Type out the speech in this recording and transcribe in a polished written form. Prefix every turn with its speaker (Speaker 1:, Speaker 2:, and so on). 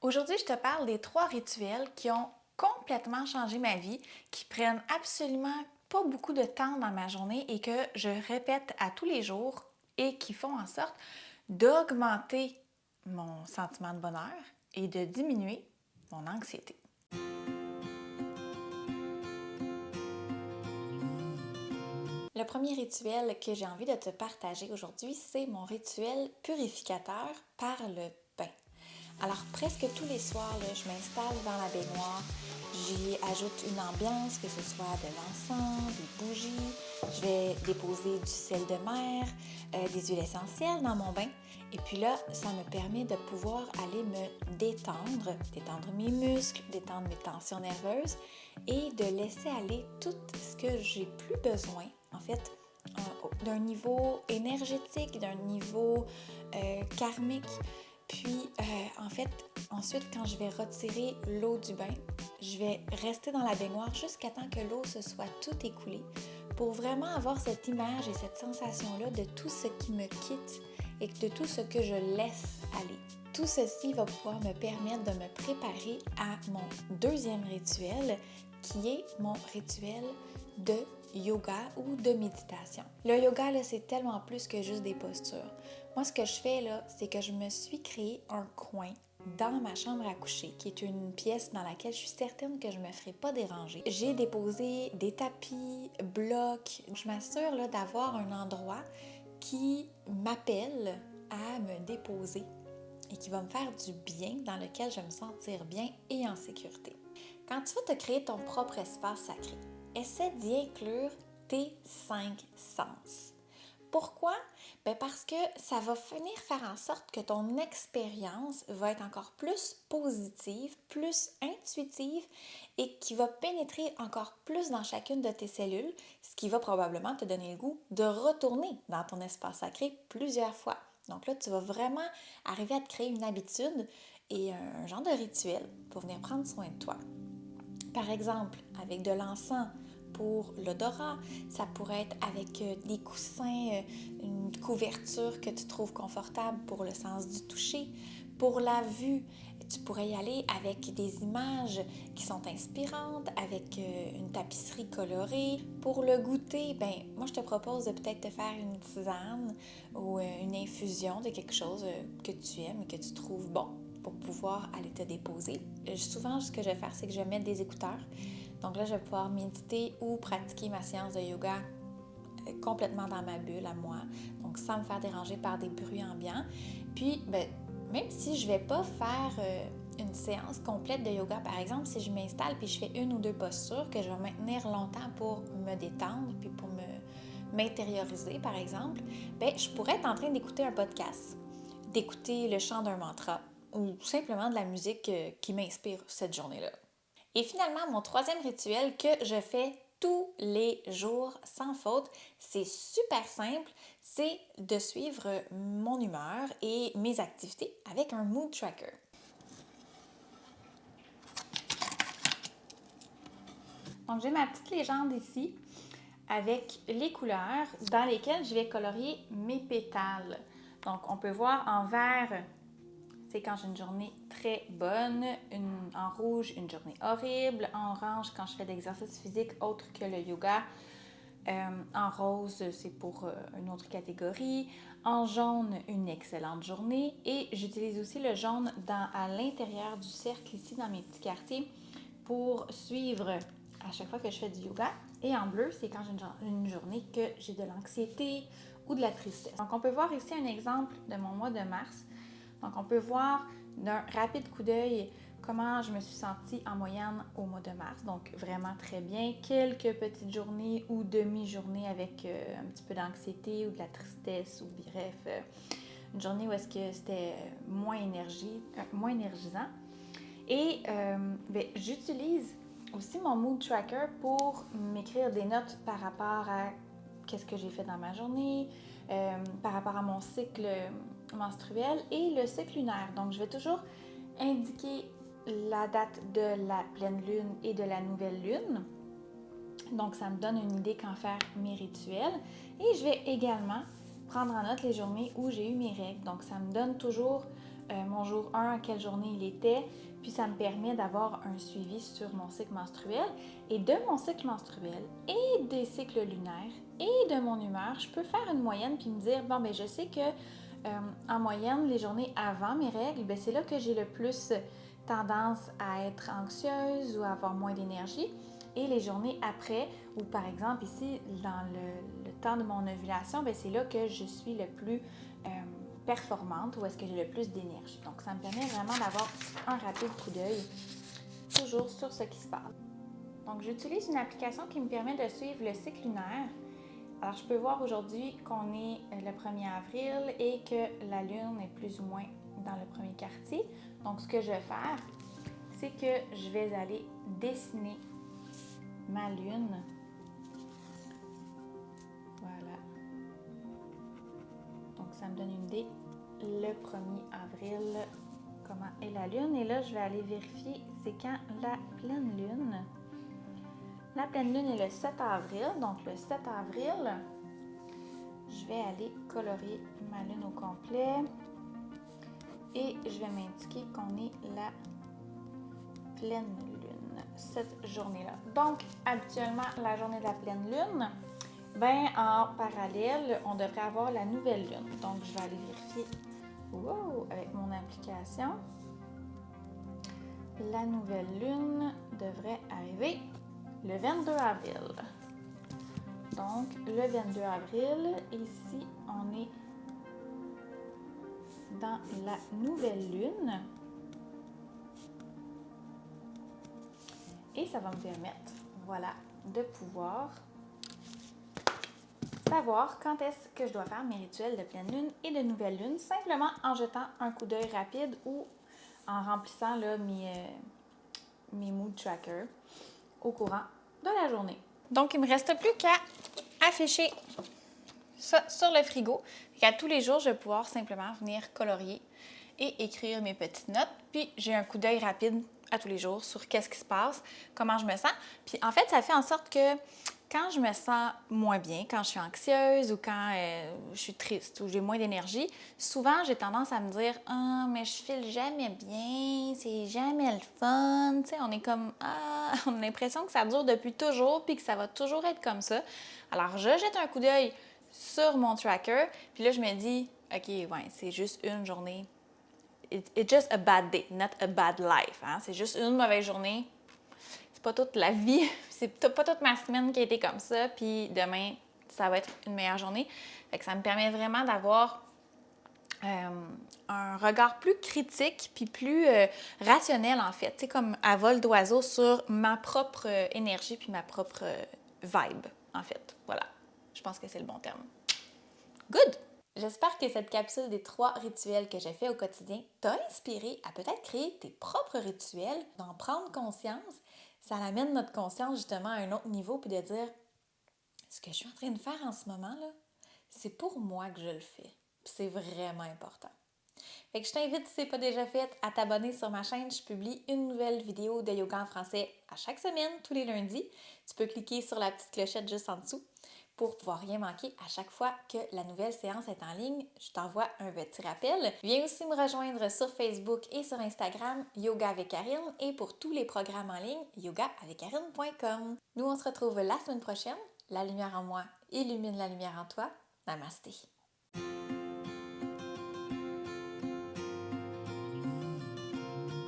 Speaker 1: Aujourd'hui, je te parle des 3 rituels qui ont complètement changé ma vie, qui prennent absolument pas beaucoup de temps dans ma journée et que je répète à tous les jours et qui font en sorte d'augmenter mon sentiment de bonheur et de diminuer mon anxiété. Le premier rituel que j'ai envie de te partager aujourd'hui, c'est mon rituel purificateur par le bain. Alors, presque tous les soirs, là, je m'installe dans la baignoire, j'y ajoute une ambiance, que ce soit de l'encens, des bougies, je vais déposer du sel de mer, des huiles essentielles dans mon bain. Et puis là, ça me permet de pouvoir aller me détendre mes muscles, détendre mes tensions nerveuses et de laisser aller tout ce que j'ai plus besoin, en fait, d'un niveau énergétique, d'un niveau karmique. Puis, en fait, ensuite, quand je vais retirer l'eau du bain, je vais rester dans la baignoire jusqu'à temps que l'eau se soit toute écoulée pour vraiment avoir cette image et cette sensation-là de tout ce qui me quitte et de tout ce que je laisse aller. Tout ceci va pouvoir me permettre de me préparer à mon deuxième rituel, qui est mon rituel de yoga ou de méditation. Le yoga, là, c'est tellement plus que juste des postures. Moi, ce que je fais, là, c'est que je me suis créé un coin dans ma chambre à coucher, qui est une pièce dans laquelle je suis certaine que je ne me ferai pas déranger. J'ai déposé des tapis, blocs. Je m'assure là, d'avoir un endroit qui m'appelle à me déposer et qui va me faire du bien, dans lequel je vais me sentir bien et en sécurité. Quand tu vas te créer ton propre espace sacré, essaie d'y inclure tes 5 sens. Pourquoi? Parce que ça va venir faire en sorte que ton expérience va être encore plus positive, plus intuitive et qui va pénétrer encore plus dans chacune de tes cellules, ce qui va probablement te donner le goût de retourner dans ton espace sacré plusieurs fois. Donc là, tu vas vraiment arriver à te créer une habitude et un genre de rituel pour venir prendre soin de toi. Par exemple, avec de l'encens pour l'odorat, ça pourrait être avec des coussins, une couverture que tu trouves confortable pour le sens du toucher. Pour la vue, tu pourrais y aller avec des images qui sont inspirantes, avec une tapisserie colorée. Pour le goûter, moi je te propose de peut-être te faire une tisane ou une infusion de quelque chose que tu aimes et que tu trouves bon pour pouvoir aller te déposer. Souvent, ce que je vais faire, c'est que je vais mettre des écouteurs. Donc là, je vais pouvoir méditer ou pratiquer ma séance de yoga complètement dans ma bulle à moi, donc sans me faire déranger par des bruits ambiants. Puis, même si je ne vais pas faire une séance complète de yoga, par exemple, si je m'installe puis je fais une ou deux postures que je vais maintenir longtemps pour me détendre puis pour m'intérioriser, par exemple, je pourrais être en train d'écouter un podcast, d'écouter le chant d'un mantra ou simplement de la musique qui m'inspire cette journée-là. Et finalement, mon troisième rituel que je fais tous les jours sans faute, c'est super simple, c'est de suivre mon humeur et mes activités avec un mood tracker. Donc, j'ai ma petite légende ici avec les couleurs dans lesquelles je vais colorier mes pétales. Donc, on peut voir en vert, c'est quand j'ai une journée très bonne, en rouge, une journée horrible, en orange, quand je fais d'exercice physique autre que le yoga, en rose, c'est pour une autre catégorie, en jaune, une excellente journée, et j'utilise aussi le jaune à l'intérieur du cercle ici dans mes petits quartiers pour suivre à chaque fois que je fais du yoga, et en bleu, c'est quand j'ai une journée que j'ai de l'anxiété ou de la tristesse. Donc on peut voir ici un exemple de mon mois de mars. Donc, on peut voir d'un rapide coup d'œil comment je me suis sentie en moyenne au mois de mars. Donc, vraiment très bien. Quelques petites journées ou demi-journées avec un petit peu d'anxiété ou de la tristesse ou bref, une journée où est-ce que c'était moins énergisant. Et j'utilise aussi mon mood tracker pour m'écrire des notes par rapport à qu'est-ce que j'ai fait dans ma journée, par rapport à mon cycle menstruel et le cycle lunaire. Donc, je vais toujours indiquer la date de la pleine lune et de la nouvelle lune. Donc, ça me donne une idée quand faire mes rituels. Et je vais également prendre en note les journées où j'ai eu mes règles. Donc, ça me donne toujours mon jour 1, à quelle journée il était, puis ça me permet d'avoir un suivi sur mon cycle menstruel. Et de mon cycle menstruel et des cycles lunaires et de mon humeur, je peux faire une moyenne puis me dire, bon, ben je sais que en moyenne, les journées avant mes règles, ben c'est là que j'ai le plus tendance à être anxieuse ou à avoir moins d'énergie. Et les journées après, ou par exemple ici, dans le temps de mon ovulation, ben c'est là que je suis le plus performante, ou est-ce que j'ai le plus d'énergie. Donc, ça me permet vraiment d'avoir un rapide coup d'œil, toujours sur ce qui se passe. Donc, j'utilise une application qui me permet de suivre le cycle lunaire. Alors, je peux voir aujourd'hui qu'on est le 1er avril et que la Lune est plus ou moins dans le premier quartier. Donc, ce que je vais faire, c'est que je vais aller dessiner ma Lune. Voilà. Donc, ça me donne une idée. Le 1er avril, comment est la Lune. Et là, je vais aller vérifier c'est quand la pleine Lune. La pleine Lune est le 7 avril. Donc, le 7 avril, je vais aller colorer ma Lune au complet. Et je vais m'indiquer qu'on est la pleine Lune, cette journée-là. Donc, habituellement, la journée de la pleine Lune, ben, en parallèle, on devrait avoir la nouvelle Lune. Donc, je vais aller vérifier avec mon application. La nouvelle Lune devrait arriver le 22 avril. Donc, le 22 avril, ici, on est dans la nouvelle Lune. Et ça va me permettre, voilà, de pouvoir savoir quand est-ce que je dois faire mes rituels de pleine lune et de nouvelle lune, simplement en jetant un coup d'œil rapide ou en remplissant là, mes mood trackers au courant de la journée. Donc, il ne me reste plus qu'à afficher ça sur le frigo. Et à tous les jours, je vais pouvoir simplement venir colorier et écrire mes petites notes. Puis, j'ai un coup d'œil rapide à tous les jours sur qu'est-ce qui se passe, comment je me sens. Puis, en fait, ça fait en sorte que quand je me sens moins bien, quand je suis anxieuse ou quand je suis triste ou j'ai moins d'énergie, souvent, j'ai tendance à me dire « Ah, mais je file jamais bien, c'est jamais le fun. » Tu sais, on est comme « Ah, on a l'impression que ça dure depuis toujours puis que ça va toujours être comme ça. » Alors, je jette un coup d'œil sur mon tracker, puis là, je me dis « OK, ouais, c'est juste une journée. It's just a bad day, not a bad life. Hein? C'est juste une mauvaise journée. C'est pas toute la vie, c'est pas toute ma semaine qui a été comme ça, puis demain, ça va être une meilleure journée. » Fait que ça me permet vraiment d'avoir un regard plus critique puis plus rationnel, en fait. Tu sais, comme à vol d'oiseau sur ma propre énergie puis ma propre vibe, en fait. Voilà. Je pense que c'est le bon terme. Good! J'espère que cette capsule des 3 rituels que j'ai fait au quotidien t'a inspiré à peut-être créer tes propres rituels, d'en prendre conscience. Ça amène notre conscience justement à un autre niveau puis de dire ce que je suis en train de faire en ce moment, là, c'est pour moi que je le fais. Puis c'est vraiment important. Fait que je t'invite, si ce n'est pas déjà fait, à t'abonner sur ma chaîne. Je publie une nouvelle vidéo de yoga en français à chaque semaine, tous les lundis. Tu peux cliquer sur la petite clochette juste en dessous pour pouvoir rien manquer à chaque fois que la nouvelle séance est en ligne. Je t'envoie un petit rappel. Viens aussi me rejoindre sur Facebook et sur Instagram, Yoga avec Karine, et pour tous les programmes en ligne, yogaaveckarine.com. Nous, on se retrouve la semaine prochaine. La lumière en moi illumine la lumière en toi. Namasté.